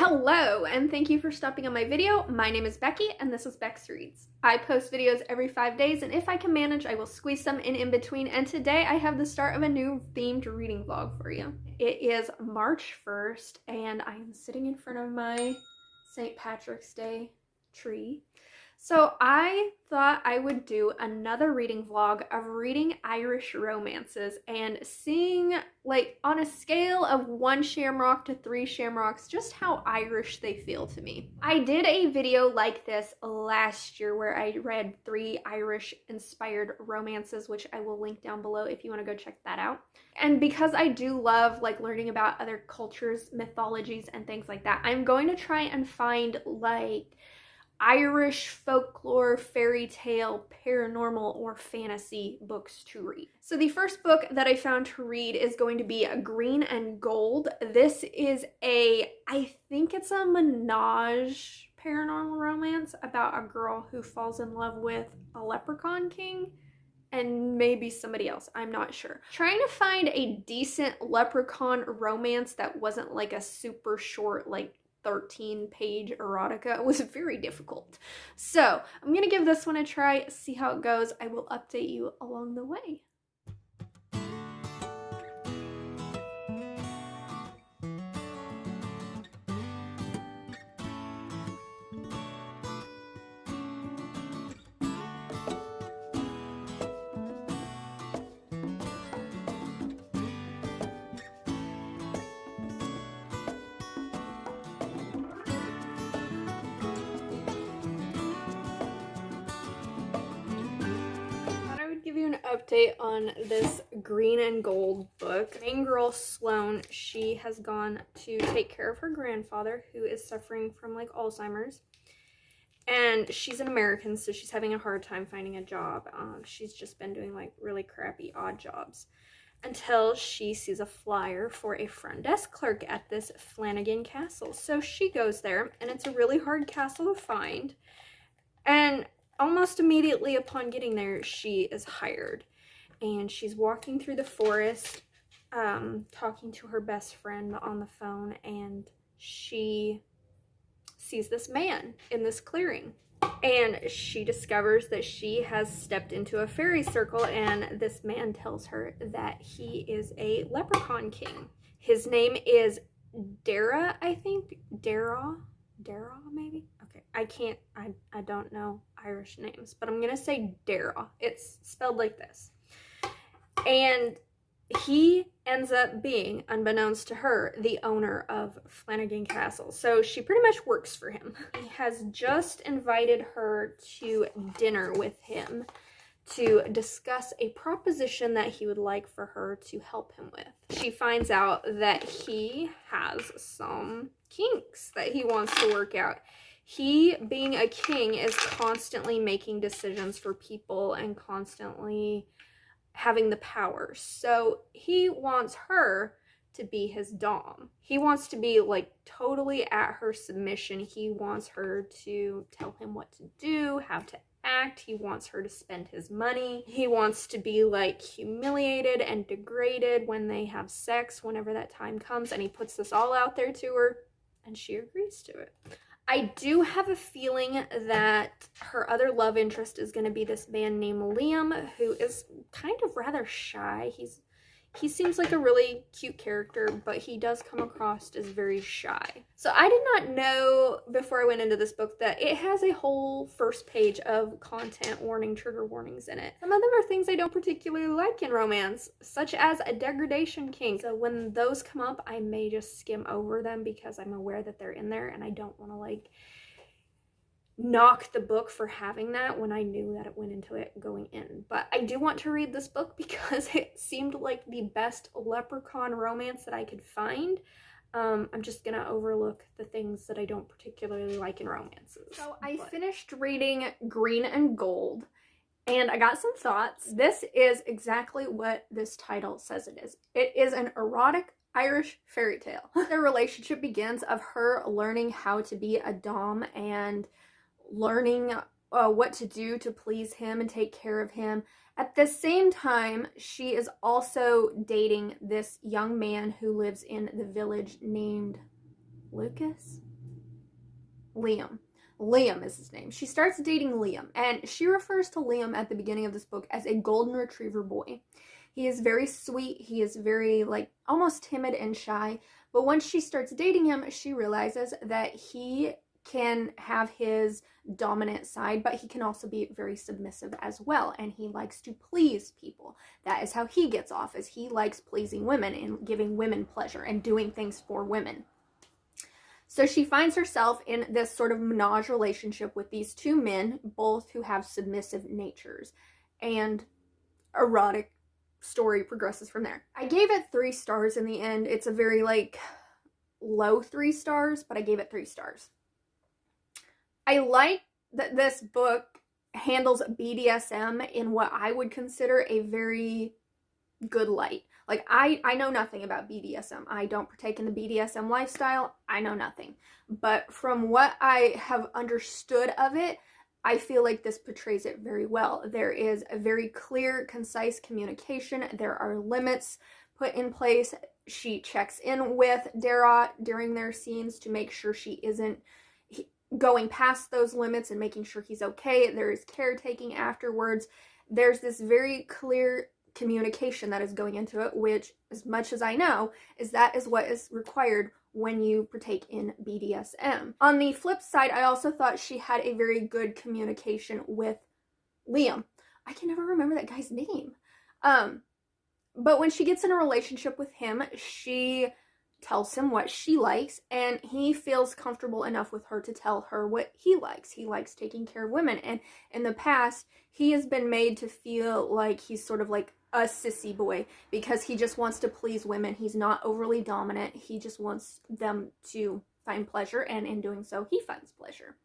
Hello, and thank you for stopping on my video. My name is Becky, and this is BecxReadz. I post videos every 5 days, and if I can manage, I will squeeze some in between, and today I have the start of a new themed reading vlog for you. It is March 1st, and I am sitting in front of my St. Patrick's Day tree. So I thought I would do another reading vlog of reading Irish romances and seeing, like, on a scale of 1 shamrock to 3 shamrocks, just how Irish they feel to me. I did a video like this last year where I read 3 Irish inspired romances, which I will link down below if you want to go check that out. And because I do love, like, learning about other cultures, mythologies, and things like that, I'm going to try and find, like, Irish folklore, fairy tale, paranormal, or fantasy books to read. So the first book that I found to read is going to be Green and Gold. This is I think it's a menage paranormal romance about a girl who falls in love with a leprechaun king and maybe somebody else, I'm not sure. Trying to find a decent leprechaun romance that wasn't like a super short, like 13-page erotica was very difficult. So I'm gonna give this one a try, see how it goes. I will update you along the way. An update on this Green and Gold book. Main girl Sloane, she has gone to take care of her grandfather who is suffering from like Alzheimer's, and she's an American, so she's having a hard time finding a job. She's just been doing like really crappy odd jobs until she sees a flyer for a front desk clerk at this Flanagan Castle. So she goes there, and it's a really hard castle to find, and almost immediately upon getting there, she is hired, and she's walking through the forest, talking to her best friend on the phone, and she sees this man in this clearing, and she discovers that she has stepped into a fairy circle, and this man tells her that he is a leprechaun king. His name is Dara, I think. Dara maybe? Okay, I don't know Irish names, but I'm gonna say Dara. It's spelled like this. And he ends up being, unbeknownst to her, the owner of Flanagan Castle. So she pretty much works for him. He has just invited her to dinner with him to discuss a proposition that he would like for her to help him with. She finds out that he has some kinks that he wants to work out. He, being a king, is constantly making decisions for people and constantly having the power. So he wants her to be his dom. He wants to be like totally at her submission. He wants her to tell him what to do, how to act. He wants her to spend his money. He wants to be like humiliated and degraded when they have sex whenever that time comes, and he puts this all out there to her, and she agrees to it. I do have a feeling that her other love interest is going to be this man named Liam, who is kind of rather shy. He seems like a really cute character, but he does come across as very shy. So I did not know before I went into this book that it has a whole first page of content warning, trigger warnings in it. Some of them are things I don't particularly like in romance, such as a degradation kink. So when those come up, I may just skim over them because I'm aware that they're in there, and I don't want to like knock the book for having that when I knew that it went into it going in. But I do want to read this book because it seemed like the best leprechaun romance that I could find. I'm just gonna overlook the things that I don't particularly like in romances. So I finished reading Green and Gold, and I got some thoughts. This is exactly what this title says it is. It is an erotic Irish fairy tale. The relationship begins of her learning how to be a dom and learning what to do to please him and take care of him. At the same time, she is also dating this young man who lives in the village named Lucas. Liam. Liam is his name. She starts dating Liam, and she refers to Liam at the beginning of this book as a golden retriever boy. He is very sweet. He is very, like, almost timid and shy. But once she starts dating him, she realizes that he can have his dominant side, but he can also be very submissive as well. And he likes to please people. That is how he gets off, is he likes pleasing women and giving women pleasure and doing things for women. So she finds herself in this sort of menage relationship with these two men, both who have submissive natures. And erotic story progresses from there. I gave it 3 stars in the end. It's a very, like, low 3 stars, but I gave it 3 stars. I like that this book handles BDSM in what I would consider a very good light. Like, I know nothing about BDSM. I don't partake in the BDSM lifestyle. I know nothing. But from what I have understood of it, I feel like this portrays it very well. There is a very clear, concise communication. There are limits put in place. She checks in with Dara during their scenes to make sure she isn't going past those limits and making sure he's okay. There is caretaking afterwards. There's this very clear communication that is going into it, which, as much as I know, is what is required when you partake in BDSM. On the flip side, I also thought she had a very good communication with Liam. I can never remember that guy's name. But when she gets in a relationship with him, she tells him what she likes, and he feels comfortable enough with her to tell her what he likes. He likes taking care of women, and in the past, he has been made to feel like he's sort of like a sissy boy because he just wants to please women. He's not overly dominant. He just wants them to find pleasure, and in doing so, he finds pleasure.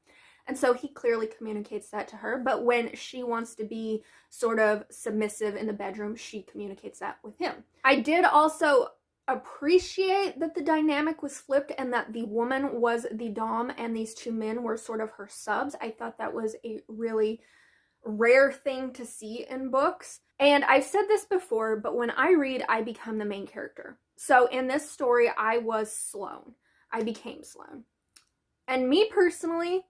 And so he clearly communicates that to her, but when she wants to be sort of submissive in the bedroom, she communicates that with him. I did also appreciate that the dynamic was flipped and that the woman was the dom and these two men were sort of her subs. I thought that was a really rare thing to see in books. And I've said this before, but when I read, I become the main character. So in this story, I was Sloane. I became Sloane. And me personally,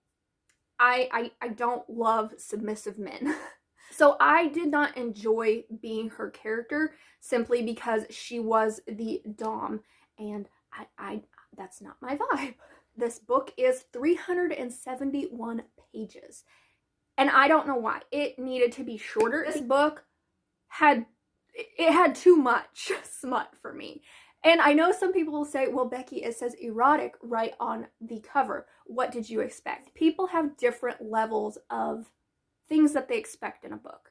I don't love submissive men. So I did not enjoy being her character simply because she was the dom, and I that's not my vibe. This book is 371 pages, and I don't know why. It needed to be shorter. This book had too much smut for me. And I know some people will say, well, Becky, it says erotic right on the cover. What did you expect? People have different levels of things that they expect in a book.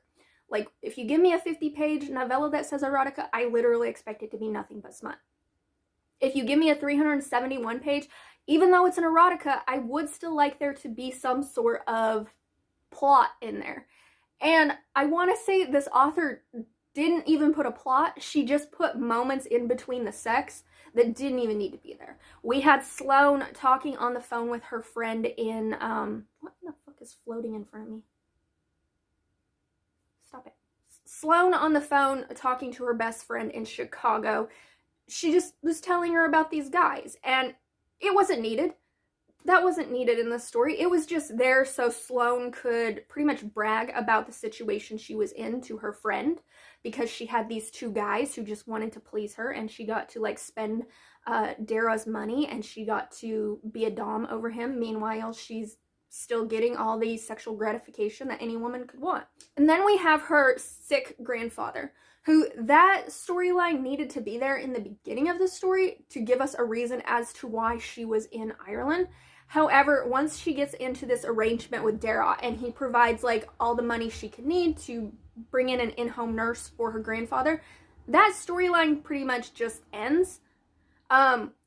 Like, if you give me a 50-page novella that says erotica, I literally expect it to be nothing but smut. If you give me a 371-page, even though it's an erotica, I would still like there to be some sort of plot in there. And I want to say this author didn't even put a plot. She just put moments in between the sex that didn't even need to be there. We had Sloane talking on the phone with her friend in, what the fuck is floating in front of me? Stop it. Sloane on the phone talking to her best friend in Chicago. She just was telling her about these guys, and it wasn't needed. That wasn't needed in the story. It was just there so Sloane could pretty much brag about the situation she was in to her friend, because she had these two guys who just wanted to please her, and she got to, like, spend Dara's money, and she got to be a dom over him. Meanwhile, she's still getting all the sexual gratification that any woman could want. And then we have her sick grandfather, who, that storyline needed to be there in the beginning of the story to give us a reason as to why she was in Ireland. However, once she gets into this arrangement with Dara and he provides, like, all the money she could need to bring in an in-home nurse for her grandfather, that storyline pretty much just ends.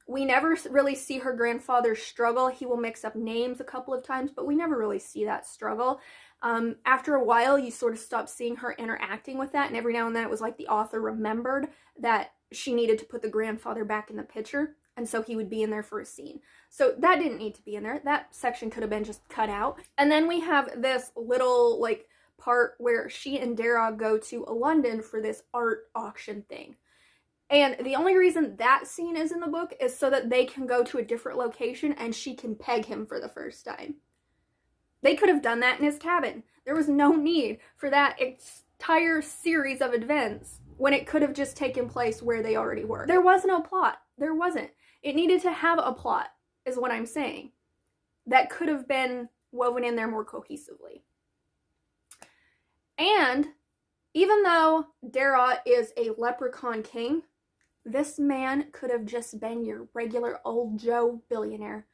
We never really see her grandfather struggle. He will mix up names a couple of times, but we never really see that struggle. After a while, you sort of stop seeing her interacting with that, and every now and then it was like the author remembered that she needed to put the grandfather back in the picture, and so he would be in there for a scene. So that didn't need to be in there. That section could have been just cut out. And then we have this little, like, part where she and Dara go to London for this art auction thing. And the only reason that scene is in the book is so that they can go to a different location and she can peg him for the first time. They could have done that in his cabin. There was no need for that entire series of events when it could have just taken place where they already were. There was no plot. There wasn't. It needed to have a plot, is what I'm saying. That could have been woven in there more cohesively. And even though Dara is a leprechaun king, this man could have just been your regular old Joe billionaire.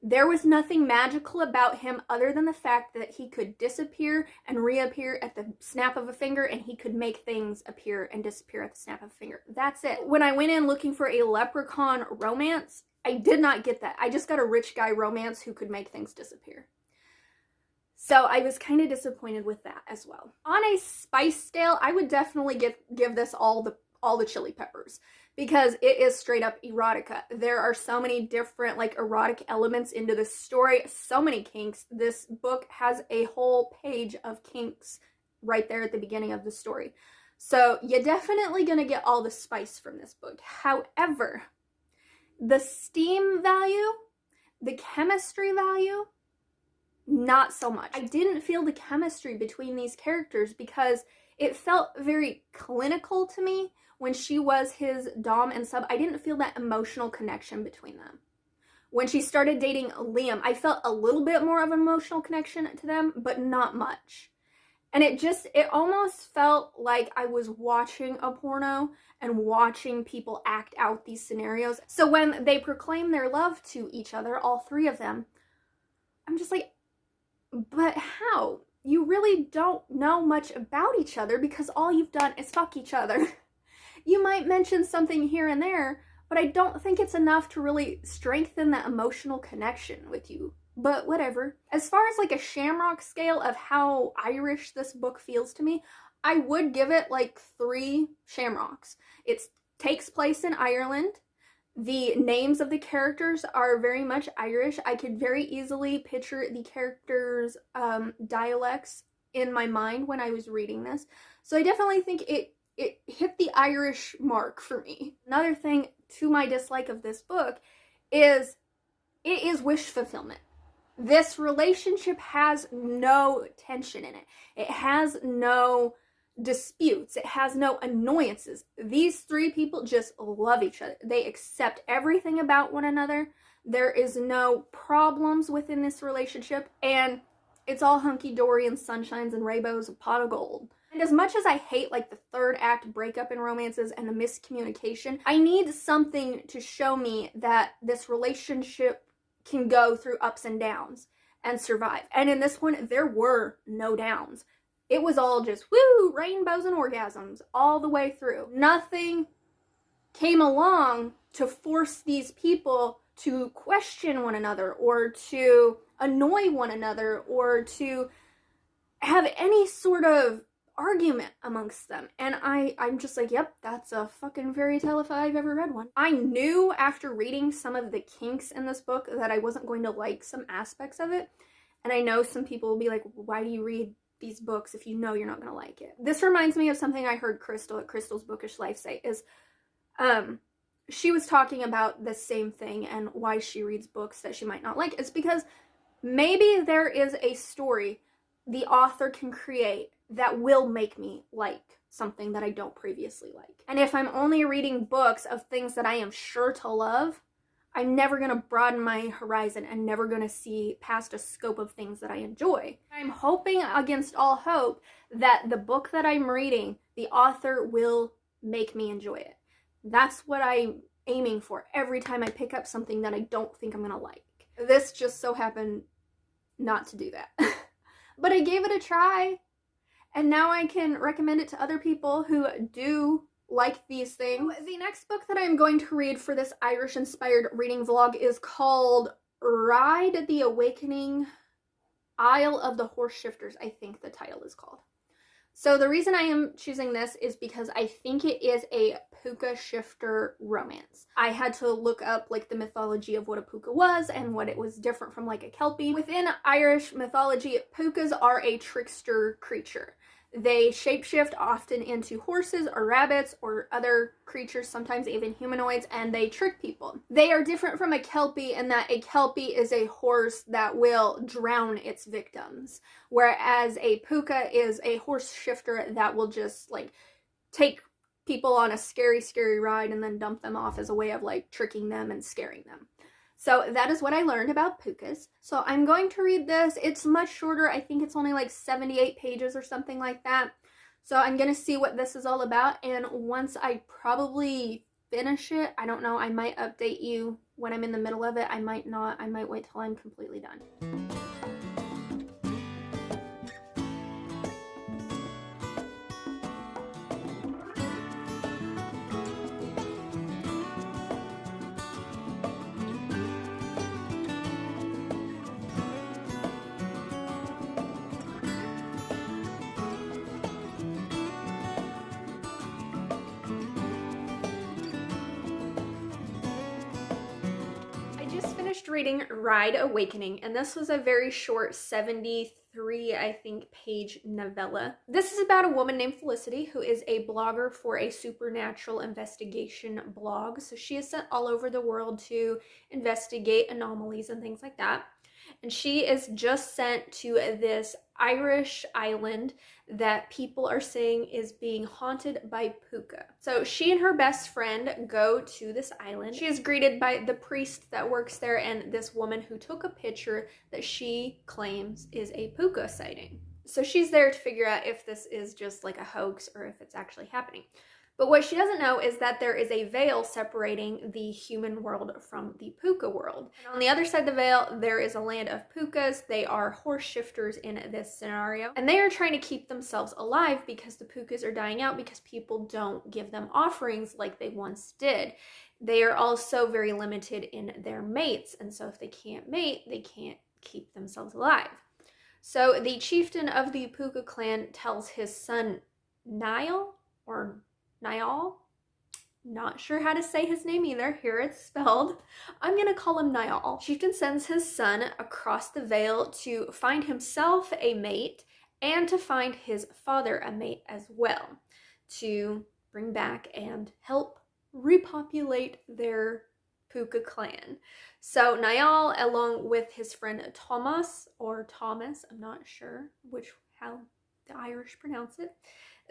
There was nothing magical about him other than the fact that he could disappear and reappear at the snap of a finger, and he could make things appear and disappear at the snap of a finger. That's it. When I went in looking for a leprechaun romance, I did not get that. I just got a rich guy romance who could make things disappear. So I was kind of disappointed with that as well. On a spice scale, I would definitely give this all the chili peppers, because it is straight up erotica. There are so many different like erotic elements into this story, so many kinks. This book has a whole page of kinks right there at the beginning of the story. So you're definitely gonna get all the spice from this book. However, the steam value, the chemistry value, not so much. I didn't feel the chemistry between these characters because it felt very clinical to me when she was his dom and sub. I didn't feel that emotional connection between them. When she started dating Liam, I felt a little bit more of an emotional connection to them, but not much. And it almost felt like I was watching a porno and watching people act out these scenarios. So when they proclaim their love to each other, all three of them, I'm just like, but how? You really don't know much about each other because all you've done is fuck each other. You might mention something here and there, but I don't think it's enough to really strengthen that emotional connection with you. But whatever. As far as like a shamrock scale of how Irish this book feels to me, I would give it like 3 shamrocks. It takes place in Ireland. The names of the characters are very much Irish. I could very easily picture the characters' dialects in my mind when I was reading this. So I definitely think it hit the Irish mark for me. Another thing to my dislike of this book is it is wish fulfillment. This relationship has no tension in it. It has no disputes. It has no annoyances. These 3 people just love each other. They accept everything about one another. There is no problems within this relationship, and it's all hunky-dory and sunshines and rainbows and pot of gold. And as much as I hate like the 3rd act breakup in romances and the miscommunication, I need something to show me that this relationship can go through ups and downs and survive. And in this one, there were no downs. It was all just, woo, rainbows and orgasms all the way through. Nothing came along to force these people to question one another or to annoy one another or to have any sort of argument amongst them. And I'm just like, yep, that's a fucking fairy tale if I've ever read one. I knew after reading some of the kinks in this book that I wasn't going to like some aspects of it. And I know some people will be like, why do you read these books if you know you're not going to like it? This reminds me of something I heard Crystal at Crystal's Bookish Life say is, she was talking about the same thing and why she reads books that she might not like. It's because maybe there is a story the author can create that will make me like something that I don't previously like. And if I'm only reading books of things that I am sure to love, I'm never going to broaden my horizon and never going to see past a scope of things that I enjoy. I'm hoping against all hope that the book that I'm reading, the author will make me enjoy it. That's what I'm aiming for every time I pick up something that I don't think I'm going to like. This just so happened not to do that. But I gave it a try, and now I can recommend it to other people who do like these things. The next book that I'm going to read for this Irish-inspired reading vlog is called Ride the Awakening, Isle of the Horse Shifters, I think the title is called. So the reason I am choosing this is because I think it is a Pooka shifter romance. I had to look up like the mythology of what a Pooka was and what it was different from like a Kelpie. Within Irish mythology, Pookas are a trickster creature. They shapeshift often into horses or rabbits or other creatures, sometimes even humanoids, and they trick people. They are different from a Kelpie in that a Kelpie is a horse that will drown its victims, whereas a Puca is a horse shifter that will just like take people on a scary, scary ride and then dump them off as a way of like tricking them and scaring them. So that is what I learned about Pucas. So I'm going to read this. It's much shorter. I think it's only like 78 pages or something like that. So I'm going to see what this is all about. And once I probably finish it, I don't know, I might update you when I'm in the middle of it. I might not. I might wait till I'm completely done. Reading Ride Awakening, and this was a very short 73, I think, page novella. This is about a woman named Felicity who is a blogger for a supernatural investigation blog. So she is sent all over the world to investigate anomalies and things like that. And she is just sent to this Irish island that people are saying is being haunted by Puca. So she and her best friend go to this island. She is greeted by the priest that works there and this woman who took a picture that she claims is a Puca sighting. So she's there to figure out if this is just like a hoax or if it's actually happening. But what she doesn't know is that there is a veil separating the human world from the Puca world. And on the other side of the veil, there is a land of Pucas. They are horse shifters in this scenario. And they are trying to keep themselves alive because the Pucas are dying out because people don't give them offerings like they once did. They are also very limited in their mates. And so if they can't mate, they can't keep themselves alive. So the chieftain of the Puca clan tells his son Niall, not sure how to say his name either. Here it's spelled. I'm gonna call him Niall. Chieftain sends his son across the veil to find himself a mate and to find his father a mate as well, to bring back and help repopulate their Puca clan. So Niall, along with his friend Thomas, or Thomas, I'm not sure how the Irish pronounce it,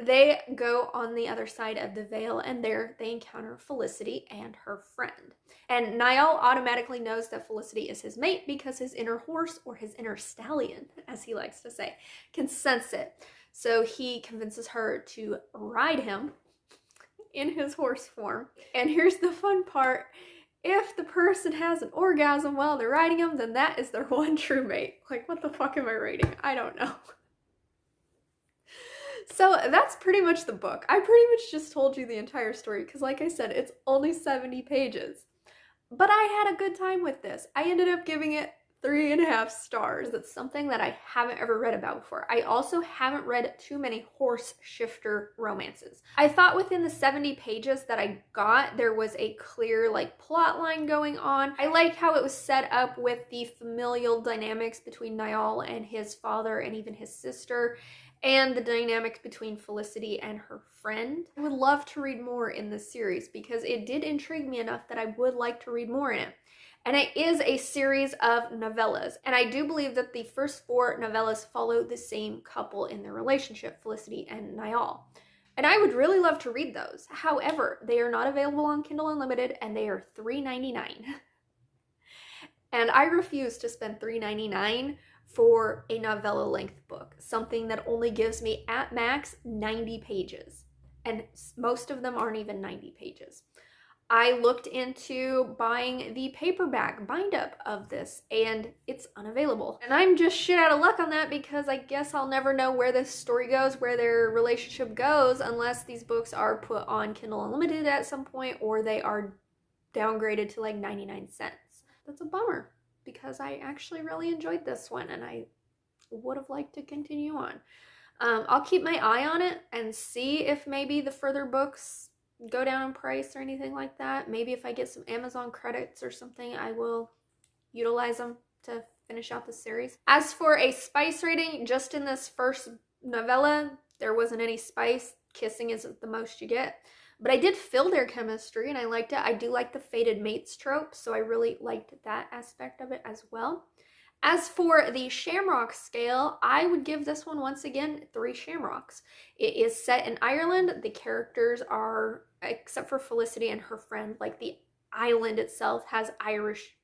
they go on the other side of the veil, and there they encounter Felicity and her friend. And Niall automatically knows that Felicity is his mate because his inner horse, or his inner stallion, as he likes to say, can sense it. So he convinces her to ride him in his horse form. And here's the fun part. If the person has an orgasm while they're riding him, then that is their one true mate. Like, what the fuck am I reading? I don't know. So that's pretty much the book. I pretty much just told you the entire story because, like I said, it's only 70 pages. But I had a good time with this. I ended up giving it 3.5 stars. That's something that I haven't ever read about before. I also haven't read too many horse shifter romances. I thought within the 70 pages that I got, there was a clear like plot line going on. I liked how it was set up with the familial dynamics between Niall and his father and even his sister, and the dynamics between Felicity and her friend. I would love to read more in this series because it did intrigue me enough that I would like to read more in it. And it is a series of novellas. And I do believe that the first 4 novellas follow the same couple in their relationship, Felicity and Niall. And I would really love to read those. However, they are not available on Kindle Unlimited and they are $3.99. And I refuse to spend $3.99 for a novella length book, something that only gives me at max 90 pages. And most of them aren't even 90 pages. I looked into buying the paperback bind-up of this, and it's unavailable. And I'm just shit out of luck on that because I guess I'll never know where this story goes, where their relationship goes, unless these books are put on Kindle Unlimited at some point or they are downgraded to like 99 cents. That's a bummer because I actually really enjoyed this one and I would have liked to continue on. I'll keep my eye on it and see if maybe the further books go down in price or anything like that. Maybe if I get some Amazon credits or something, I will utilize them to finish out the series. As for a spice rating, just in this first novella, There wasn't any spice. Kissing isn't the most you get. But I did feel their chemistry and I liked it. I do like the fated mates trope, so I really liked that aspect of it as well. As for the Shamrock scale, I would give this one, once again, 3 shamrocks. It is set in Ireland. The characters are, except for Felicity and her friend, like the island itself has Irish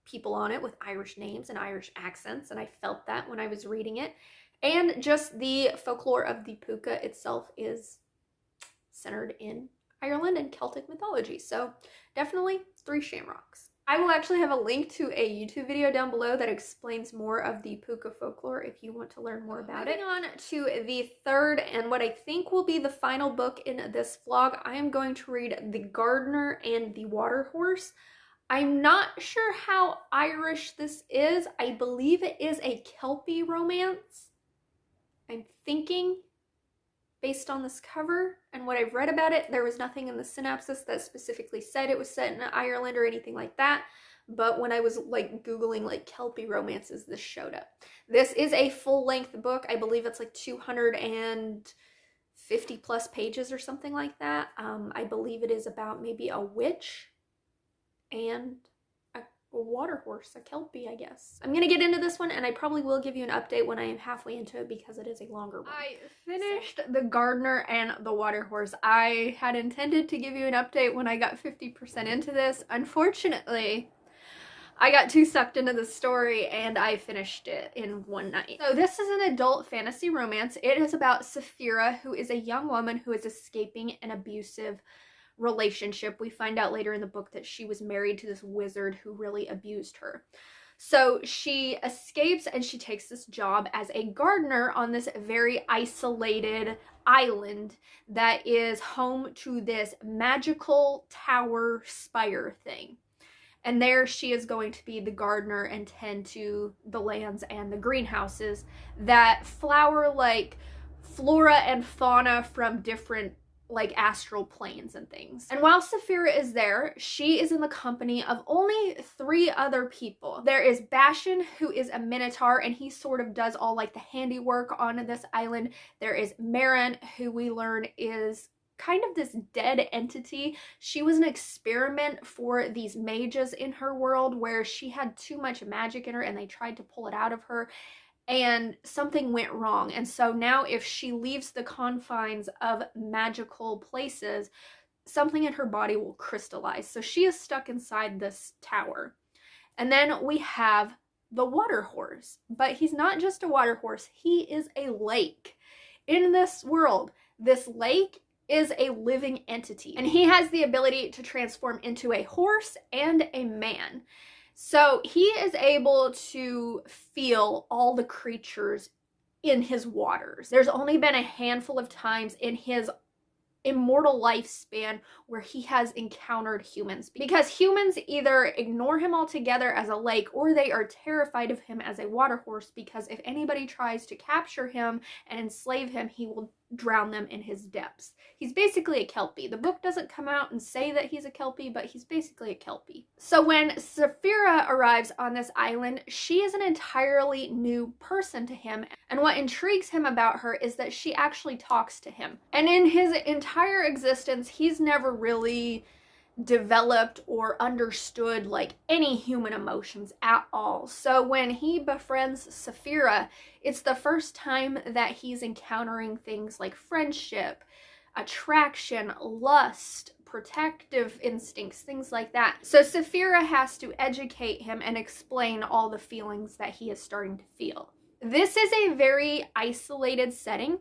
people on it with Irish names and Irish accents, and I felt that when I was reading it. And just the folklore of the Puca itself is centered in Ireland and Celtic mythology. So definitely 3 shamrocks. I will actually have a link to a YouTube video down below that explains more of the Pooka Folklore if you want to learn more about it. Moving on to the third and what I think will be the final book in this vlog, I am going to read The Gardener and the Water Horse. I'm not sure how Irish this is. I believe it is a Kelpie romance. I'm thinking, based on this cover and what I've read about it, there was nothing in the synopsis that specifically said it was set in Ireland or anything like that. But when I was like Googling like Kelpie romances, this showed up. This is a full-length book. I believe it's like 250 plus pages or something like that. I believe it is about maybe a witch and a water horse, a Kelpie, I guess. I'm gonna get into this one and I probably will give you an update when I am halfway into it because it is a longer one. I finished The Gardener and the Water Horse. I had intended to give you an update when I got 50% into this. Unfortunately, I got too sucked into the story and I finished it in one night. So this is an adult fantasy romance. It is about Saphira, who is a young woman who is escaping an abusive relationship. We find out later in the book that she was married to this wizard who really abused her. So she escapes and she takes this job as a gardener on this very isolated island that is home to this magical tower spire thing. And there she is going to be the gardener and tend to the lands and the greenhouses that flower like flora and fauna from different like astral planes and things. And while Saphira is there, she is in the company of only 3 other people. There is Bashan, who is a minotaur, and he sort of does all like the handiwork on this island. There is Marin, who we learn is kind of this dead entity. She was an experiment for these mages in her world where she had too much magic in her and they tried to pull it out of her. And something went wrong. And so now if she leaves the confines of magical places, something in her body will crystallize. So she is stuck inside this tower. And then we have the water horse. But he's not just a water horse. He is a lake. In this world, this lake is a living entity. And he has the ability to transform into a horse and a man. So he is able to feel all the creatures in his waters. There's only been a handful of times in his immortal lifespan where he has encountered humans, because humans either ignore him altogether as a lake or they are terrified of him as a water horse, because if anybody tries to capture him and enslave him, he will drown them in his depths. He's basically a Kelpie. The book doesn't come out and say that he's a Kelpie, but he's basically a Kelpie. So when Saphira arrives on this island, she is an entirely new person to him. And what intrigues him about her is that she actually talks to him. And in his entire existence, he's never really developed or understood like any human emotions at all. So when he befriends Saphira, it's the first time that he's encountering things like friendship, attraction, lust, protective instincts, things like that. So Saphira has to educate him and explain all the feelings that he is starting to feel. This is a very isolated setting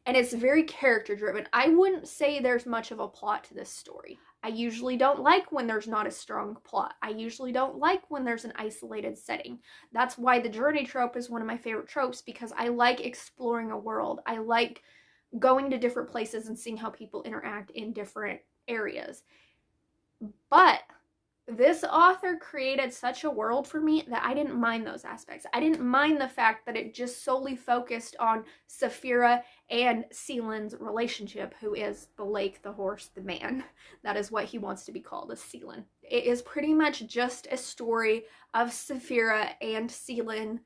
and it's very character driven. I wouldn't say there's much of a plot to this story. I usually don't like when there's not a strong plot. I usually don't like when there's an isolated setting. That's why the journey trope is one of my favorite tropes, because I like exploring a world. I like going to different places and seeing how people interact in different areas. But this author created such a world for me that I didn't mind those aspects. I didn't mind the fact that it just solely focused on Saphira and Seelan's relationship, who is the lake, the horse, the man. That is what he wants to be called, is Seelan. It is pretty much just a story of Saphira and Seelan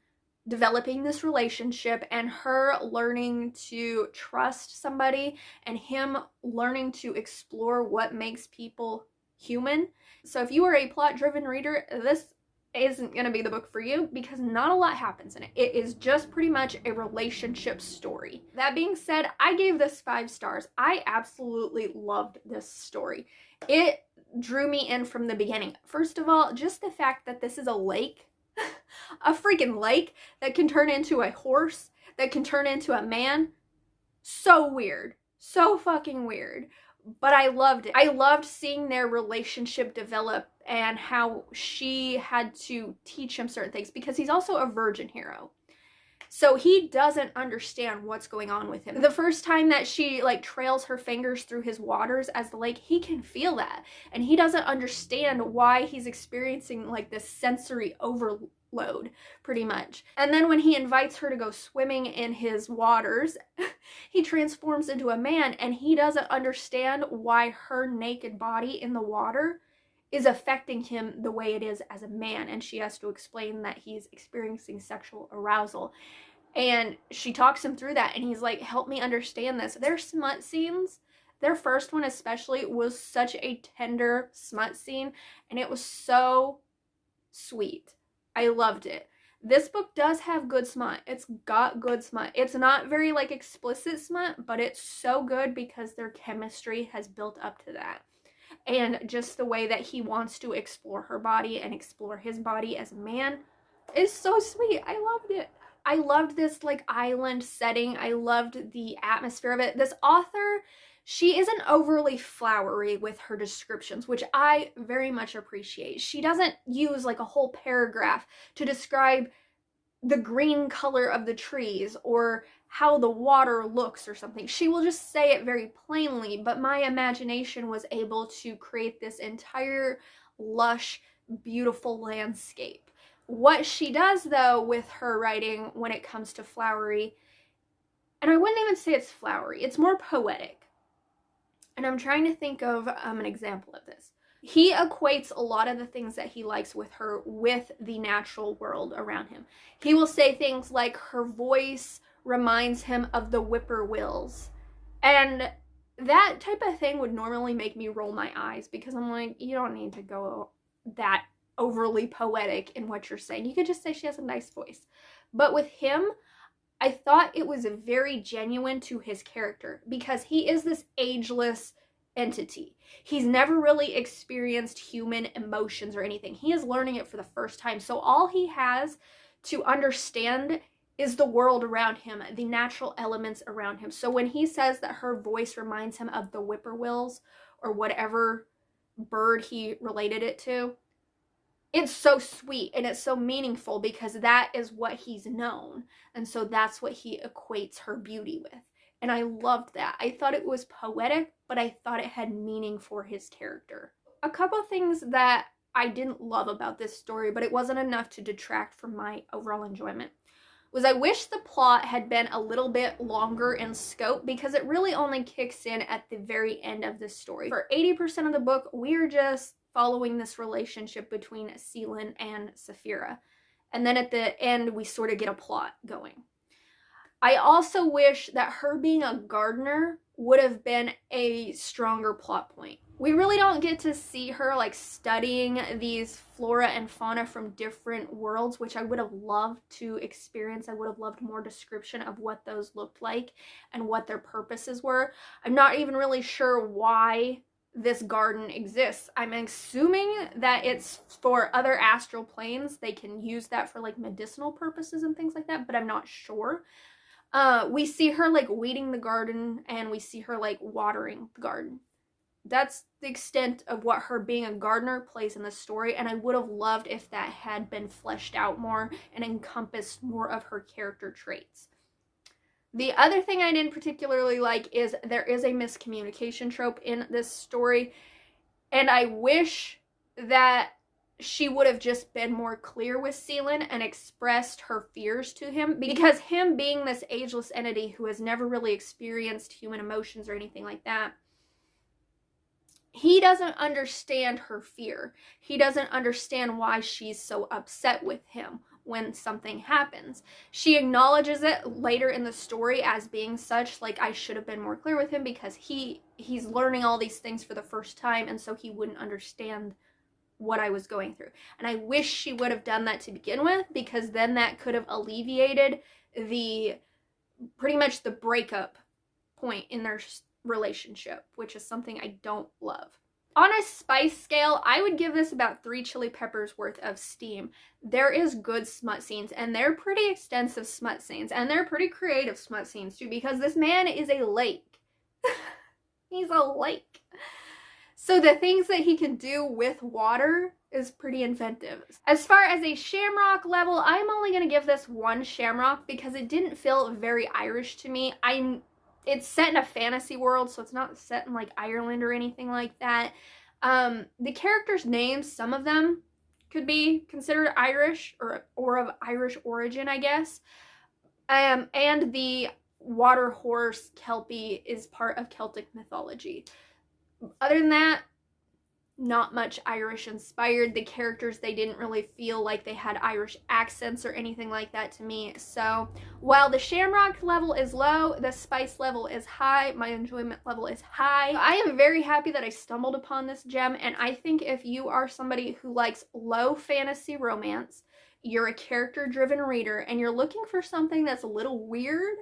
developing this relationship and her learning to trust somebody and him learning to explore what makes people human. So if you are a plot-driven reader, this isn't going to be the book for you because not a lot happens in it. It is just pretty much a relationship story. That being said, I gave this 5 stars. I absolutely loved this story. It drew me in from the beginning. First of all, just the fact that this is a lake, a freaking lake that can turn into a horse, that can turn into a man. So weird. So fucking weird. But I loved it. I loved seeing their relationship develop and how she had to teach him certain things because he's also a virgin hero. So he doesn't understand what's going on with him. The first time that she like trails her fingers through his waters as the lake, he can feel that. And he doesn't understand why he's experiencing like this sensory overload, pretty much. And then when he invites her to go swimming in his waters, he transforms into a man and he doesn't understand why her naked body in the water is affecting him the way it is as a man, and she has to explain that he's experiencing sexual arousal. And she talks him through that, and he's like, help me understand this. Their smut scenes, their first one especially, was such a tender smut scene, and it was so sweet. I loved it. This book does have good smut. It's got good smut. It's not very like explicit smut, but it's so good because their chemistry has built up to that. And just the way that he wants to explore her body and explore his body as a man is so sweet. I loved it. I loved this like island setting. I loved the atmosphere of it. This author, she isn't overly flowery with her descriptions, which I very much appreciate. She doesn't use like a whole paragraph to describe the green color of the trees or how the water looks or something. She will just say it very plainly, but my imagination was able to create this entire lush, beautiful landscape. What she does though with her writing when it comes to flowery, and I wouldn't even say it's flowery, it's more poetic. And I'm trying to think of an example of this. He equates a lot of the things that he likes with her with the natural world around him. He will say things like her voice reminds him of the whippoorwills. And that type of thing would normally make me roll my eyes because I'm like, you don't need to go that overly poetic in what you're saying. You could just say she has a nice voice. But with him, I thought it was very genuine to his character because he is this ageless entity. He's never really experienced human emotions or anything. He is learning it for the first time. So all he has to understand is the world around him, the natural elements around him. So when he says that her voice reminds him of the whippoorwills or whatever bird he related it to, it's so sweet and it's so meaningful because that is what he's known. And so that's what he equates her beauty with. And I loved that. I thought it was poetic, but I thought it had meaning for his character. A couple things that I didn't love about this story, but it wasn't enough to detract from my overall enjoyment, was I wish the plot had been a little bit longer in scope because it really only kicks in at the very end of this story. For 80% of the book, we're just following this relationship between Seelan and Saphira. And then at the end, we sort of get a plot going. I also wish that her being a gardener would have been a stronger plot point. We really don't get to see her like studying these flora and fauna from different worlds, which I would have loved to experience. I would have loved more description of what those looked like and what their purposes were. I'm not even really sure why this garden exists. I'm assuming that it's for other astral planes. They can use that for like medicinal purposes and things like that, but I'm not sure. We see her like weeding the garden and we see her like watering the garden. That's the extent of what her being a gardener plays in the story, and I would have loved if that had been fleshed out more and encompassed more of her character traits. The other thing I didn't particularly like is there is a miscommunication trope in this story, and I wish that she would have just been more clear with Seelan and expressed her fears to him, because him being this ageless entity who has never really experienced human emotions or anything like that, he doesn't understand her fear. He doesn't understand why she's so upset with him when something happens. She acknowledges it later in the story as being such, like, I should have been more clear with him because he's learning all these things for the first time, and so he wouldn't understand what I was going through. And I wish she would have done that to begin with, because then that could have alleviated pretty much the breakup point in their relationship, which is something I don't love. On a spice scale, I would give this about 3 chili peppers worth of steam. There is good smut scenes, and they're pretty extensive smut scenes, and they're pretty creative smut scenes too, because this man is a lake. He's a lake. So the things that he can do with water is pretty inventive. As far as a shamrock level, I'm only going to give this 1 shamrock because it didn't feel very Irish to me. It's set in a fantasy world, so it's not set in like Ireland or anything like that. The characters' names, some of them could be considered Irish or of Irish origin, I guess. And the water horse Kelpie is part of Celtic mythology. Other than that, not much Irish inspired. The characters, they didn't really feel like they had Irish accents or anything like that to me. So while the shamrock level is low, the spice level is high, my enjoyment level is high. I am very happy that I stumbled upon this gem, and I think if you are somebody who likes low fantasy romance, you're a character-driven reader, and you're looking for something that's a little weird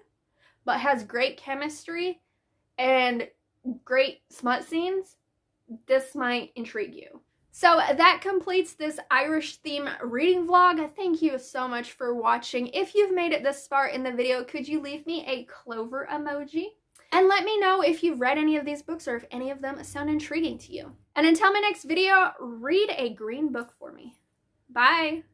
but has great chemistry and great smut scenes, this might intrigue you. So that completes this Irish theme reading vlog. Thank you so much for watching. If you've made it this far in the video, could you leave me a clover emoji? And let me know if you've read any of these books or if any of them sound intriguing to you. And until my next video, read a green book for me. Bye!